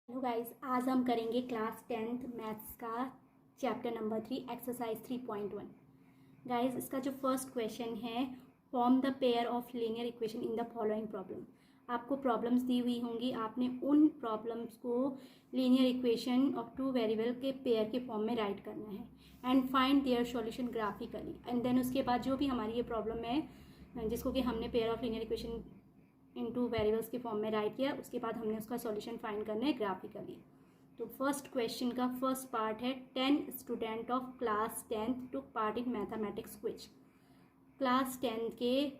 Hello guys, आज हम करेंगे क्लास 10th मैथ्स का चैप्टर नंबर 3 एक्सरसाइज 3.1। गाइस, इसका जो फर्स्ट क्वेश्चन है, form the pair of linear equation in the following problem. आपको प्रॉब्लम्स दी हुई होंगी, आपने उन प्रॉब्लम्स को linear equation of two variable के पेयर के फॉर्म में राइट करना है and find their solution graphically. And then उसके बाद जो भी हमारी ये प्रॉब्लम है जिसको कि हमने pair of linear equation into variables के फॉर्म में राइट किया, उसके बाद हमने उसका सॉल्यूशन फाइंड करना है ग्राफिकली। तो फर्स्ट क्वेश्चन का फर्स्ट पार्ट है 10 student of class 10th took part in mathematics quiz. Class 10 के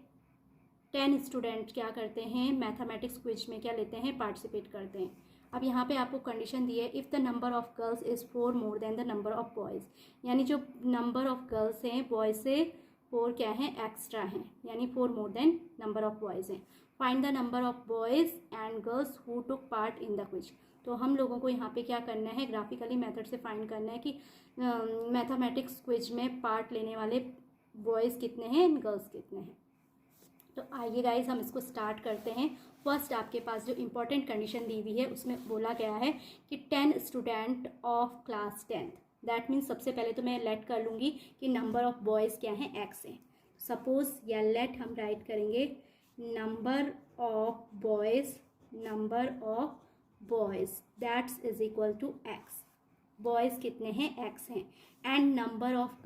10 स्टूडेंट क्या करते हैं, मैथमेटिक्स क्विज में क्या लेते हैं, पार्टिसिपेट करते हैं। अब यहाँ पे आपको कंडीशन दी है, if the number of girls is 4 more than the number of boys, यानी जो नंबर ऑफ गर्ल्स हैं बॉयज़ से 4 क्या हैं, एक्स्ट्रा हैं, यानी 4 more than number of boys हैं। Find the number of boys and girls who took part in the quiz. तो हम लोगों को यहाँ पे क्या करना है, ग्राफिकली मेथड से फाइंड करना है कि मैथमेटिक्स क्विज में पार्ट लेने वाले बॉयज़ कितने हैं एंड गर्ल्स कितने हैं। तो आइए गाइस, हम इसको स्टार्ट करते हैं। फर्स्ट आपके पास जो इंपॉर्टेंट कंडीशन दी हुई है उसमें बोला गया है कि 10 student of class 10th, that means सबसे पहले तो मैं लेट कर लूँगी कि नंबर ऑफ बॉयज़ क्या हैं, एक्स है। सपोज या लेट हम राइट करेंगे number of boys that's is equal to x. Boys कितने हैं, एक्स हैं। And number of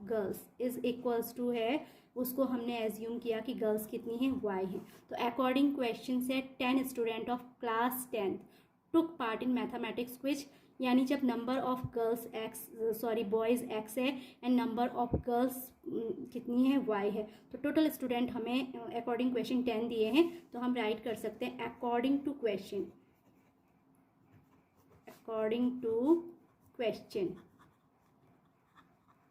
girls is equals to है, उसको हमने एज्यूम किया कि गर्ल्स कितनी हैं, वाई हैं। तो अकॉर्डिंग क्वेश्चन से 10 student of class 10th took part in mathematics quiz, यानी जब number of girls boys x है एंड नंबर ऑफ गर्ल्स कितनी है, वाई है। तो टोटल स्टूडेंट हमें अकॉर्डिंग क्वेश्चन 10 दिए हैं, तो हम राइट कर सकते हैं according to question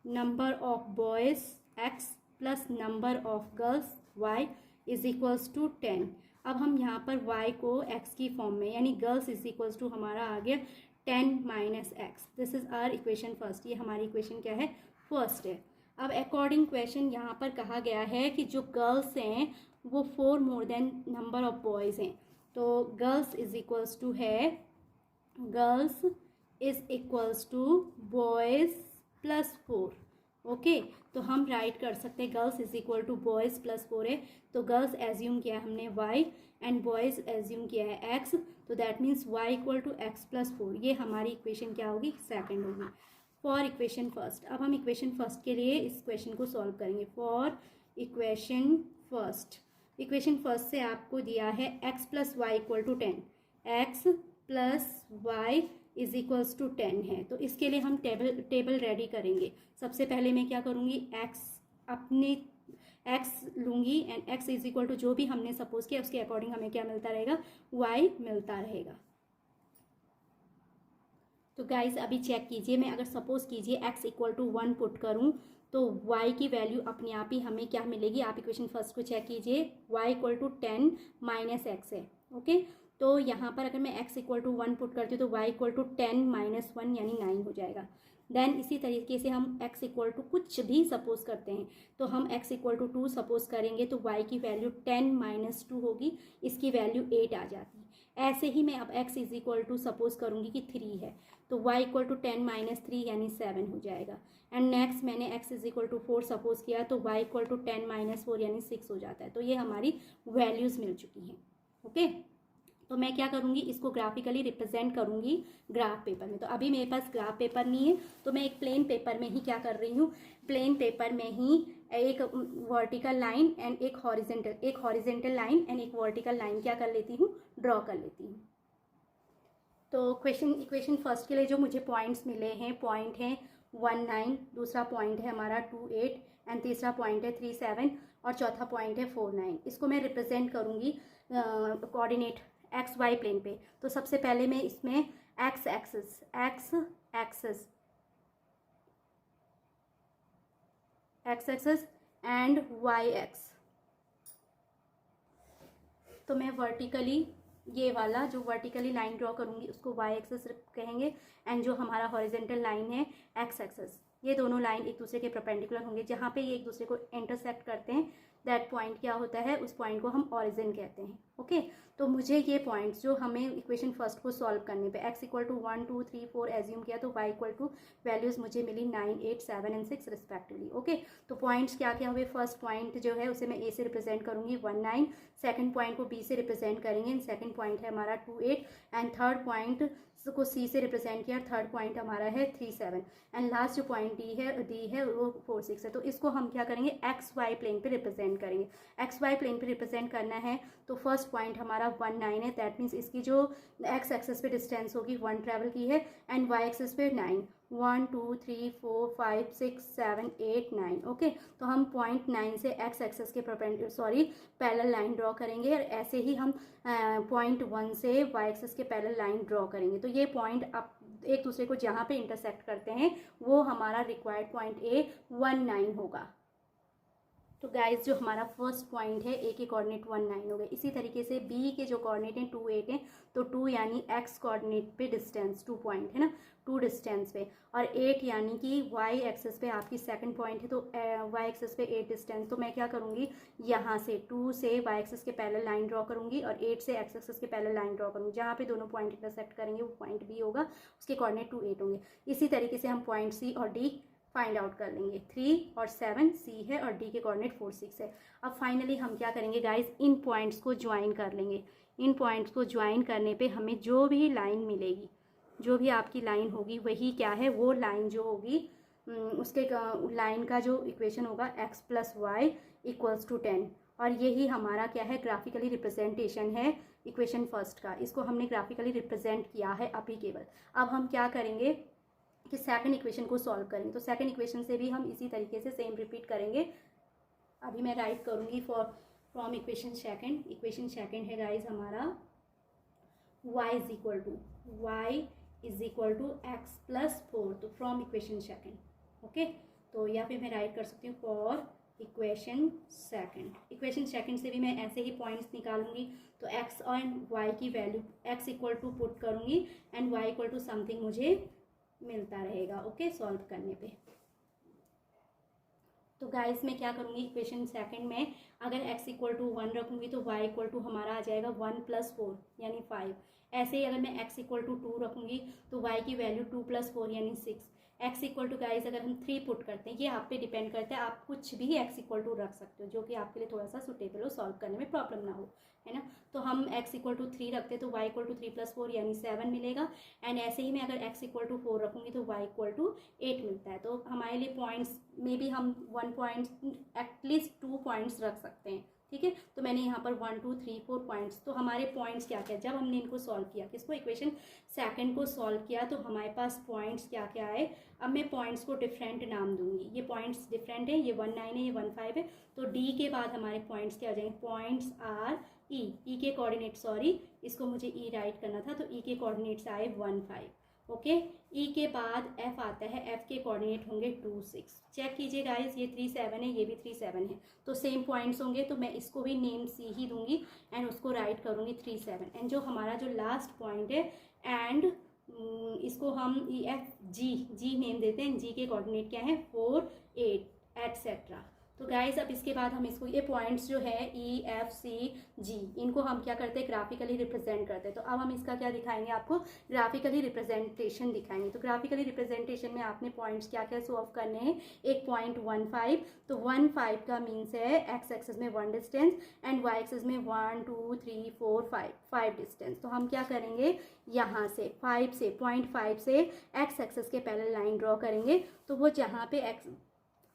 number of boys x plus number of girls y is equals to 10। अब हम यहाँ पर y को x की फॉर्म में, यानी गर्ल्स इज इक्वल्स टू हमारा आ गया 10 minus x. This is our equation first, ये हमारी इक्वेशन क्या है, फर्स्ट है। अब अकॉर्डिंग क्वेश्चन यहाँ पर कहा गया है कि जो गर्ल्स हैं वो 4 more than number of boys हैं। तो girls is equals to boys plus 4। Okay, तो हम राइट कर सकते हैं girls is equal to boys plus 4 है। तो गर्ल्स एज्यूम किया है हमने y एंड बॉयज़ एज्यूम किया है x, तो that means y equal to x plus 4। ये हमारी इक्वेशन क्या होगी, सेकंड होगी। फॉर इक्वेशन फर्स्ट, अब हम इक्वेशन फर्स्ट के लिए इस क्वेश्चन को सॉल्व करेंगे। फॉर इक्वेशन फर्स्ट से आपको दिया है x plus y equal to 10, x plus y is equals to 10 है। तो इसके लिए हम टेबल रेडी करेंगे। सबसे पहले मैं क्या करूँगी, x लूँगी and x is equal to जो भी हमने सपोज किया उसके अकॉर्डिंग हमें क्या मिलता रहेगा, y मिलता रहेगा। तो गाइज अभी चेक कीजिए, मैं अगर सपोज कीजिए x इक्वल टू 1 पुट करूँ तो y की वैल्यू अपने आप ही हमें क्या मिलेगी। आप इक्वेशन फर्स्ट को चेक कीजिए, y equal to 10 minus x है। ओके, तो यहाँ पर अगर मैं x इक्वल टू 1 पुट करती हूँ तो y इक्वल टू 10 माइनस 1 यानी 9 हो जाएगा। देन इसी तरीके से हम x इक्वल टू कुछ भी सपोज करते हैं, तो हम x इक्वल टू 2 सपोज करेंगे तो y की वैल्यू 10 माइनस 2 होगी, इसकी वैल्यू 8 आ जाती है। ऐसे ही मैं अब x is equal to suppose करूँगी कि 3 है, तो y इक्वल टू 10 माइनस 3 यानी 7 हो जाएगा। एंड नेक्स्ट मैंने x is equal to 4 suppose किया तो y इक्वल टू 10 माइनस 4 यानी 6 हो जाता है। तो ये हमारी वैल्यूज़ मिल चुकी हैं। ओके, तो मैं क्या करूँगी, इसको ग्राफिकली रिप्रेजेंट करूँगी ग्राफ पेपर में। तो अभी मेरे पास ग्राफ पेपर नहीं है, तो मैं एक प्लेन पेपर में ही क्या कर रही हूँ, प्लेन पेपर में ही एक वर्टिकल लाइन एंड एक हॉरिजेंटल लाइन एंड एक वर्टिकल लाइन क्या कर लेती हूँ, ड्रॉ कर लेती हूँ। तो इक्वेशन फर्स्ट के लिए जो मुझे पॉइंट्स मिले हैं, पॉइंट है 1 9, दूसरा पॉइंट है हमारा 2 8 एंड तीसरा पॉइंट है 3 7 और चौथा पॉइंट है 4 9। इसको मैं रिप्रेजेंट करूँगी कोऑर्डिनेट एक्स वाई प्लेन पे। तो सबसे पहले मैं इसमें x axis and y x, तो मैं वर्टिकली ये वाला जो वर्टिकली लाइन ड्रॉ करूँगी उसको वाई एक्सेस कहेंगे एंड जो हमारा हॉरिजेंटल लाइन है एक्स एक्सेस, ये दोनों लाइन एक दूसरे के परपेंडिकुलर होंगे। जहाँ पे ये एक दूसरे को इंटरसेक्ट करते हैं दैट पॉइंट क्या होता है, उस पॉइंट को हम ऑरिजिन कहते हैं। ओके, तो मुझे ये पॉइंट्स जो हमें इक्वेशन फर्स्ट को सॉल्व करने पे x इक्वल टू 1 2 3 4 एज्यूम किया, तो y इक्वल टू वैल्यूज़ मुझे मिली 9 8 7 एंड 6 रिस्पेक्टिवली। ओके, तो पॉइंट्स क्या क्या हुए, फर्स्ट पॉइंट जो है उसे मैं a से रिप्रेजेंट करूंगी 1 9, सेकंड पॉइंट को b से रिप्रेजेंट करेंगे एंड सेकंड पॉइंट है हमारा 2 8 एंड थर्ड पॉइंट को c से रिप्रेजेंट किया, थर्ड पॉइंट हमारा है 3 7 एंड लास्ट जो पॉइंट d है वो 4 6 है। तो इसको हम क्या करेंगे, एक्स वाई प्लेन पे रिप्रेजेंट करेंगे। एक्स वाई प्लेन पे रिप्रेजेंट करना है तो फर्स्ट पॉइंट हमारा 1 9 है, दैट मीन्स इसकी जो एक्स एक्सेस पे डिस्टेंस होगी 1 ट्रैवल की है एंड वाई एक्सेस पे 9 1 2 3 4 5 6 7 8 9। ओके, तो हम पॉइंट 9 से एक्स एक्सेस के पैरेलल लाइन ड्रॉ करेंगे और ऐसे ही हम पॉइंट 1 से वाई एक्सेस के पैरेलल लाइन ड्रॉ करेंगे। तो ये पॉइंट आप एक दूसरे को जहाँ पे इंटरसेक्ट करते हैं वो हमारा रिक्वायर्ड पॉइंट ए 1 9 होगा। तो गाइस जो हमारा फर्स्ट पॉइंट है ए के कोऑर्डिनेट 1 9 हो गए। इसी तरीके से बी के जो कोऑर्डिनेट हैं 2 8 हैं, तो 2 यानी एक्स कोऑर्डिनेट पे डिस्टेंस 2 पॉइंट है ना, 2 डिस्टेंस पे, और 8 यानी कि वाई एक्सेस पे आपकी सेकंड पॉइंट है, तो वाई एक्सेस पे 8 डिस्टेंस। तो मैं क्या करूँगी, यहाँ से 2 से वाई एक्सेस के पैरेलल लाइन ड्रॉ करूँगी और 8 से एक्स एक्सेस के पैरेलल लाइन ड्रॉ करूँगी। जहाँ पे दोनों पॉइंट इंटरसेक्ट करेंगे वो पॉइंट बी होगा, उसके कोऑर्डिनेट 2 8 होंगे। इसी तरीके से हम पॉइंट सी और डी फाइंड आउट कर लेंगे। 3 और 7 सी है और डी के कोऑर्डिनेट 4 6 है। अब फाइनली हम क्या करेंगे गाइस, इन पॉइंट्स को ज्वाइन कर लेंगे। इन पॉइंट्स को ज्वाइन करने पे हमें जो भी लाइन मिलेगी, जो भी आपकी लाइन होगी वही क्या है, वो लाइन जो होगी उसके लाइन का जो इक्वेशन होगा x plus y equals to 10, और यही हमारा क्या है, ग्राफिकली रिप्रेजेंटेशन है इक्वेशन फर्स्ट का। इसको हमने ग्राफिकली रिप्रेजेंट किया है अभी केवल। अब हम क्या करेंगे कि सेकंड इक्वेशन को सॉल्व करेंगे। तो सेकंड इक्वेशन से भी हम इसी तरीके से सेम रिपीट करेंगे। अभी मैं राइट करूँगी from equation second. Equation second है गाइज हमारा y is equal to x plus 4, तो फ्रॉम इक्वेशन सेकंड। ओके, तो या फिर मैं राइट कर सकती हूँ for equation second. Equation second से भी मैं ऐसे ही पॉइंट्स निकालूंगी, तो x एंड y की value x equal to put करूँगी and y equal to something मुझे मिलता रहेगा। ओके, सॉल्व करने पे। तो गाइस मैं क्या करूँगी, इक्वेशन सेकंड में अगर x इक्वल टू 1 रखूँगी तो y इक्वल टू हमारा आ जाएगा 1 प्लस 4 यानी 5। ऐसे ही अगर मैं x इक्वल टू 2 रखूँगी तो y की वैल्यू 2 प्लस 4 यानी 6। x इक्वल टू गाइस अगर हम 3 पुट करते हैं, ये आप पे डिपेंड करता है, आप कुछ भी x इक्वल टू रख सकते हो जो कि आपके लिए थोड़ा सा सुटेबल हो, सॉल्व करने में प्रॉब्लम ना हो, है ना। तो हम x इक्वल टू 3 रखते हैं तो y इक्वल टू 3 प्लस 4 यानी 7 मिलेगा। एंड ऐसे ही मैं अगर x इक्वल टू 4 रखूँगी तो y इक्वल टू 8 मिलता है। तो हमारे लिए पॉइंट्स में भी हम 1 पॉइंट एटलीस्ट 2 पॉइंट्स रख सकते हैं, ठीक है। तो मैंने यहाँ पर 1 2 3 4 पॉइंट्स, तो हमारे पॉइंट्स क्या क्या, जब हमने इनको सॉल्व किया, किसको, इक्वेशन सेकंड को सॉल्व किया, तो हमारे पास पॉइंट्स क्या क्या आए। अब मैं पॉइंट्स को डिफरेंट नाम दूंगी, ये पॉइंट्स डिफरेंट है, ये 1 9 है, ये 1 5 है। तो डी के बाद हमारे पॉइंट्स क्या आ जाएंगे, पॉइंट्स आर ई के कोऑर्डिनेट, इसको मुझे ई राइट करना था, तो ई के कोऑर्डिनेट्स आए 1 5। ओके, ई के बाद एफ आता है, एफ के कोऑर्डिनेट होंगे 2 6। चेक कीजिए गाइस, ये 3 7 है, ये भी 3 7 है, तो सेम पॉइंट्स होंगे, तो मैं इसको भी नेम सी ही दूंगी एंड उसको राइट करूंगी 3 7। एंड जो हमारा जो लास्ट पॉइंट है एंड इसको हम ई एफ जी नेम देते हैं। जी के कोऑर्डिनेट क्या है, 4 8 एटसेट्रा। तो गाइस अब इसके बाद हम इसको, ये पॉइंट्स जो है ई एफ सी जी, इनको हम क्या करते हैं, ग्राफिकली रिप्रेजेंट करते हैं। तो अब हम इसका क्या दिखाएंगे, आपको ग्राफिकली रिप्रेजेंटेशन दिखाएंगे। तो ग्राफिकली रिप्रेजेंटेशन में आपने पॉइंट्स क्या क्या सॉल्व करने हैं। एक पॉइंट 1 5, तो 1 5 का मीन्स है एक्स एक्सेस में 1 डिस्टेंस एंड वाई एक्सेस में 1 2 3 4 5 डिस्टेंस। तो हम क्या करेंगे, यहाँ से 5 से पॉइंट 5 से एक्स एक्सेस के पैरेलल लाइन ड्रॉ करेंगे। तो वो जहाँ पे एक्स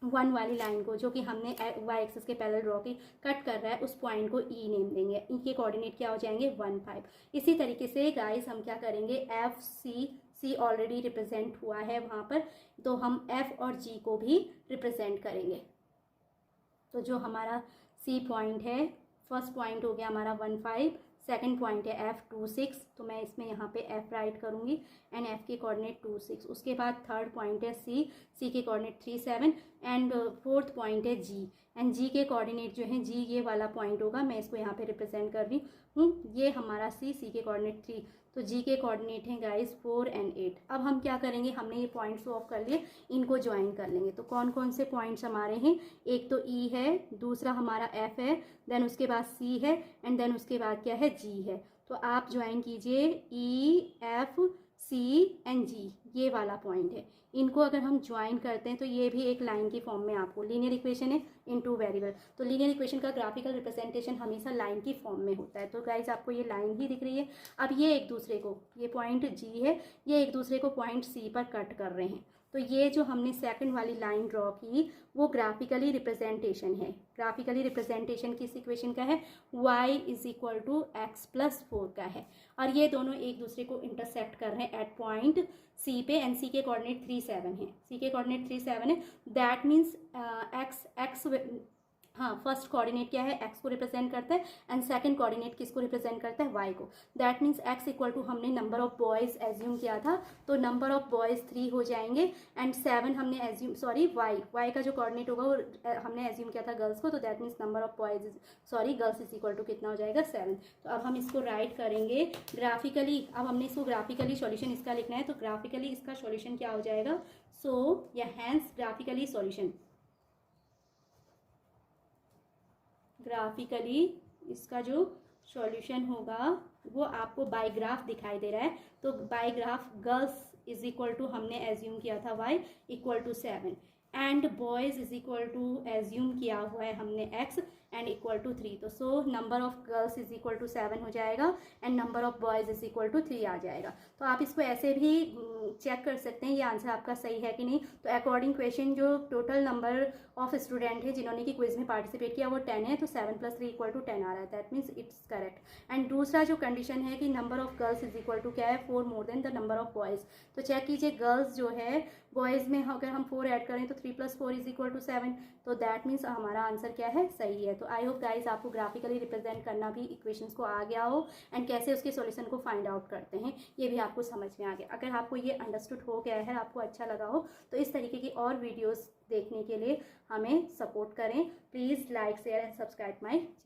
1 वाली लाइन को, जो कि हमने वाई एक्सेस के पैरेलल ड्रॉ की, कट कर रहा है, उस पॉइंट को ई नेम देंगे। ई के कोऑर्डिनेट क्या हो जाएंगे, 1 5। इसी तरीके से गाइस हम क्या करेंगे, एफ सी ऑलरेडी रिप्रेजेंट हुआ है वहाँ पर, तो हम एफ और जी को भी रिप्रेजेंट करेंगे। तो जो हमारा सी पॉइंट है, फर्स्ट पॉइंट हो गया हमारा 1 5, सेकंड पॉइंट है एफ 2 6, तो मैं इसमें यहाँ पे एफ राइट करूँगी एंड एफ के कोऑर्डिनेट 2 6। उसके बाद थर्ड पॉइंट है सी के कोऑर्डिनेट 3 7, एंड फोर्थ पॉइंट है जी, एंड जी के कोऑर्डिनेट जो है जी ये वाला पॉइंट होगा, मैं इसको यहाँ पे रिप्रेजेंट कर रही हूँ, ये हमारा सी के कोऑर्डिनेट 3, तो जी के कोऑर्डिनेट हैं गाइस 4 एंड 8। अब हम क्या करेंगे, हमने ये पॉइंट्स ऑफ कर लिए, इनको ज्वाइन कर लेंगे। तो कौन कौन से पॉइंट्स हमारे हैं, एक तो ई है, दूसरा हमारा एफ है, देन उसके बाद सी है, एंड देन उसके बाद क्या है, जी है। तो आप ज्वाइन कीजिए ई एफ सी एंड जी, ये वाला पॉइंट है। इनको अगर हम ज्वाइन करते हैं तो ये भी एक लाइन की फॉर्म में, आपको लीनियर इक्वेशन है इन टू वेरिएबल, तो लीनियर इक्वेशन का ग्राफिकल रिप्रेजेंटेशन हमेशा लाइन की फॉर्म में होता है। तो गाइज आपको ये लाइन ही दिख रही है। अब ये एक दूसरे को, ये पॉइंट जी है, ये एक दूसरे को पॉइंट सी पर कट कर रहे हैं। तो ये जो हमने सेकंड वाली लाइन ड्रॉ की वो ग्राफिकली रिप्रेजेंटेशन है। ग्राफिकली रिप्रेजेंटेशन किस इक्वेशन का है, y is equal to x plus 4 का है, और ये दोनों एक दूसरे को इंटरसेक्ट कर रहे हैं एट पॉइंट सी पे, एंड सी के कोऑर्डिनेट 3 7 है, सी के कोऑर्डिनेट 3 7 है। दैट मीन्स एक्स हाँ, फर्स्ट कोऑर्डिनेट क्या है, एक्स को रिप्रेजेंट करता है, एंड सेकंड कोऑर्डिनेट किसको रिप्रेजेंट करता है, वाई को। That means x equal to हमने नंबर ऑफ बॉयज़ एज्यूम किया था, तो नंबर ऑफ बॉयज़ 3 हो जाएंगे, एंड 7 हमने एज्यूम, सॉरी वाई का जो कोऑर्डिनेट होगा वो हमने एज्यूम किया था गर्ल्स को, तो that means number of boys girls is equal to कितना हो जाएगा, 7। तो अब हम इसको राइट करेंगे ग्राफिकली। अब हमने इसको ग्राफिकली सॉल्यूशन इसका लिखना है, तो ग्राफिकली इसका सॉल्यूशन क्या हो जाएगा, सो या हैंस ग्राफिकली सॉल्यूशन, ग्राफिकली इसका जो सॉल्यूशन होगा वो आपको बाय ग्राफ दिखाई दे रहा है। तो by graph girls is equal to हमने एज्यूम किया था y equal to 7, and boys is equal to assume किया हुआ है हमने x एंड इक्वल टू 3। तो so number of girls is equal to 7 हो जाएगा, and number of boys is equal to 3 आ जाएगा। तो आप इसको ऐसे भी चेक कर सकते हैं ये आंसर आपका सही है कि नहीं। तो अकॉर्डिंग क्वेश्चन जो टोटल नंबर ऑफ स्टूडेंट है जिन्होंने कि क्विज में पार्टिसिपेट किया वो 10 है, तो 7 + 3 = 10 आ रहा है, that means it's correct. And दूसरा जो कंडीशन है कि number of girls is equal to क्या है, 4 more than the number of boys. तो चेक कीजिए गर्ल्स जो है, बॉयज़ में अगर हम 4 ऐड करें तो 3 + 4 = 7, तो दैट मीन्स हमारा आंसर क्या है, सही है। तो आई होप गाइज आपको ग्राफिकली रिप्रेजेंट करना भी इक्वेशंस को आ गया हो, एंड कैसे उसके सॉल्यूशन को फाइंड आउट करते हैं ये भी आपको समझ में आ गया। अगर आपको ये अंडरस्टूड हो गया है, आपको अच्छा लगा हो, तो इस तरीके की और वीडियोस देखने के लिए हमें सपोर्ट करें। Please like share and subscribe my